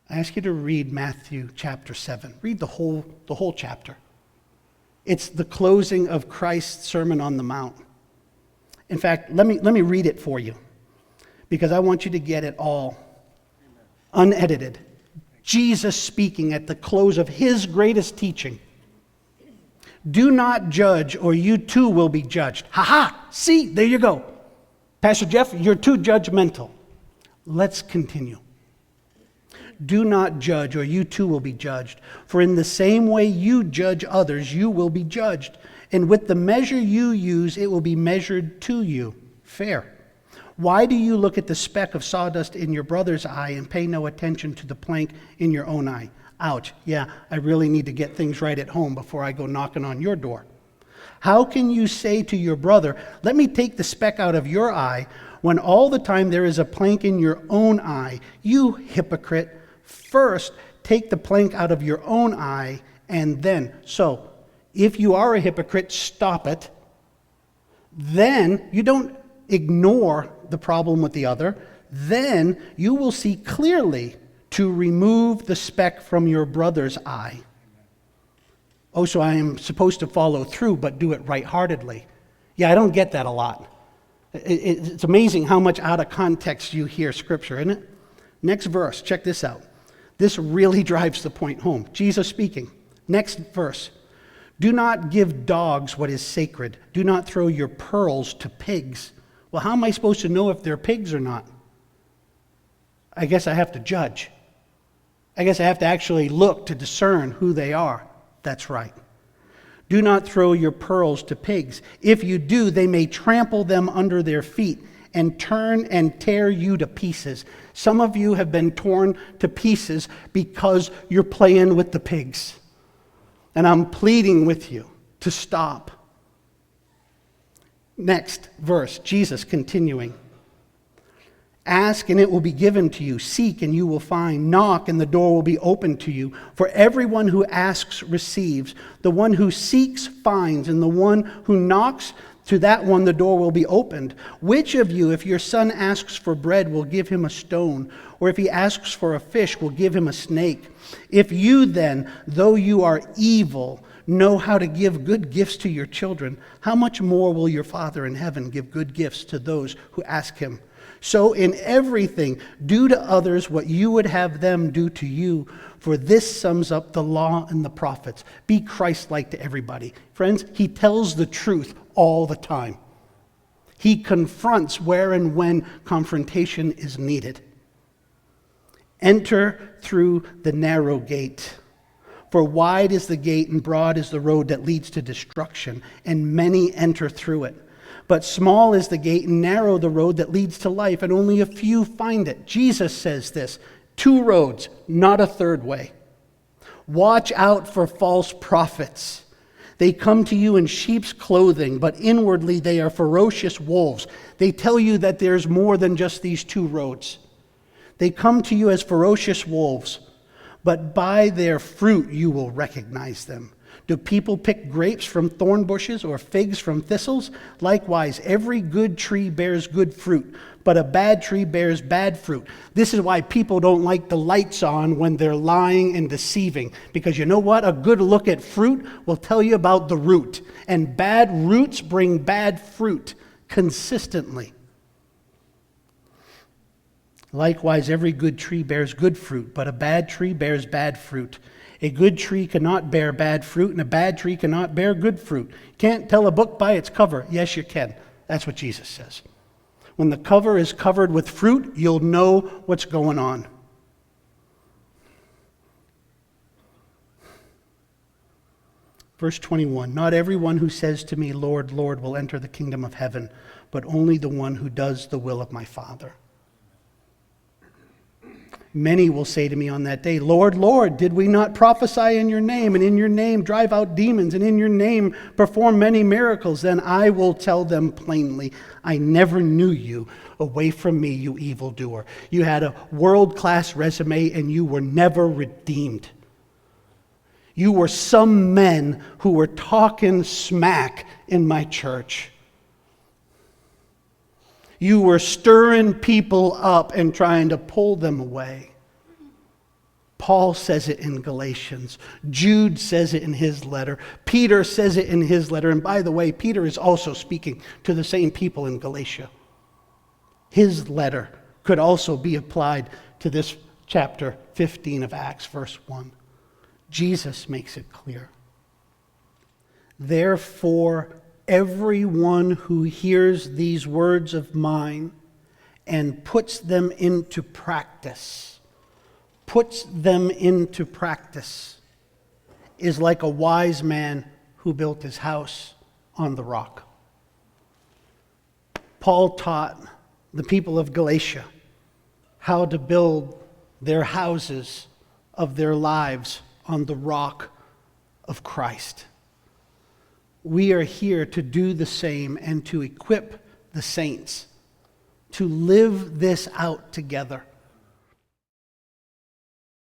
I ask you to read Matthew chapter 7. Read the whole chapter. It's the closing of Christ's Sermon on the Mount. In fact, let me read it for you, because I want you to get it all unedited. Jesus speaking at the close of his greatest teaching. Do not judge, or you too will be judged. Ha! See, there you go. Pastor Jeff, you're too judgmental. Let's continue. Do not judge, or you too will be judged. For in the same way you judge others, you will be judged. And with the measure you use, it will be measured to you. Fair. Why do you look at the speck of sawdust in your brother's eye and pay no attention to the plank in your own eye? Ouch. Yeah, I really need to get things right at home before I go knocking on your door. How can you say to your brother, let me take the speck out of your eye, when all the time there is a plank in your own eye? You hypocrite. First, take the plank out of your own eye, and then. So, if you are a hypocrite, stop it. Then, you don't ignore the problem with the other. Then, you will see clearly to remove the speck from your brother's eye. Oh, so I am supposed to follow through, but do it right-heartedly. Yeah, I don't get that a lot. It's amazing how much out of context you hear Scripture, isn't it? Next verse, check this out. This really drives the point home. Jesus speaking. Next verse. Do not give dogs what is sacred. Do not throw your pearls to pigs. Well, how am I supposed to know if they're pigs or not? I guess I have to judge. I guess I have to actually look to discern who they are. That's right. Do not throw your pearls to pigs. If you do, they may trample them under their feet and turn and tear you to pieces. Some of you have been torn to pieces because you're playing with the pigs. And I'm pleading with you to stop. Next verse, Jesus continuing. Ask and it will be given to you. Seek and you will find. Knock and the door will be opened to you. For everyone who asks receives. The one who seeks finds. And the one who knocks, to that one the door will be opened. Which of you, if your son asks for bread, will give him a stone? Or if he asks for a fish, will give him a snake? If you then, though you are evil, know how to give good gifts to your children, how much more will your Father in heaven give good gifts to those who ask him? So in everything, do to others what you would have them do to you, for this sums up the law and the prophets. Be Christ-like to everybody. Friends, he tells the truth all the time. He confronts where and when confrontation is needed. Enter through the narrow gate. For wide is the gate and broad is the road that leads to destruction, and many enter through it. But small is the gate and narrow the road that leads to life, and only a few find it. Jesus says this, 2 roads, not a third way. Watch out for false prophets. They come to you in sheep's clothing, but inwardly they are ferocious wolves. They tell you that there's more than just these 2 roads. They come to you as ferocious wolves, but by their fruit you will recognize them. Do people pick grapes from thorn bushes or figs from thistles? Likewise, every good tree bears good fruit, but a bad tree bears bad fruit. This is why people don't like the lights on when they're lying and deceiving. Because you know what? A good look at fruit will tell you about the root. And bad roots bring bad fruit consistently. Likewise, every good tree bears good fruit, but a bad tree bears bad fruit. A good tree cannot bear bad fruit, and a bad tree cannot bear good fruit. You can't tell a book by its cover. Yes, you can. That's what Jesus says. When the cover is covered with fruit, you'll know what's going on. Verse 21, not everyone who says to me, Lord, Lord, will enter the kingdom of heaven, but only the one who does the will of my Father. Many will say to me on that day, Lord, Lord, did we not prophesy in your name, and in your name drive out demons, and in your name perform many miracles? Then I will tell them plainly, I never knew you. Away from me, you evildoer. You had a world-class resume, and you were never redeemed. You were some men who were talking smack in my church. You were stirring people up and trying to pull them away. Paul says it in Galatians. Jude says it in his letter. Peter says it in his letter. And by the way, Peter is also speaking to the same people in Galatia. His letter could also be applied to this chapter 15 of Acts, verse 1. Jesus makes it clear. Therefore, everyone who hears these words of mine and puts them into practice, is like a wise man who built his house on the rock. Paul taught the people of Galatia how to build their houses of their lives on the rock of Christ. We are here to do the same and to equip the saints to live this out together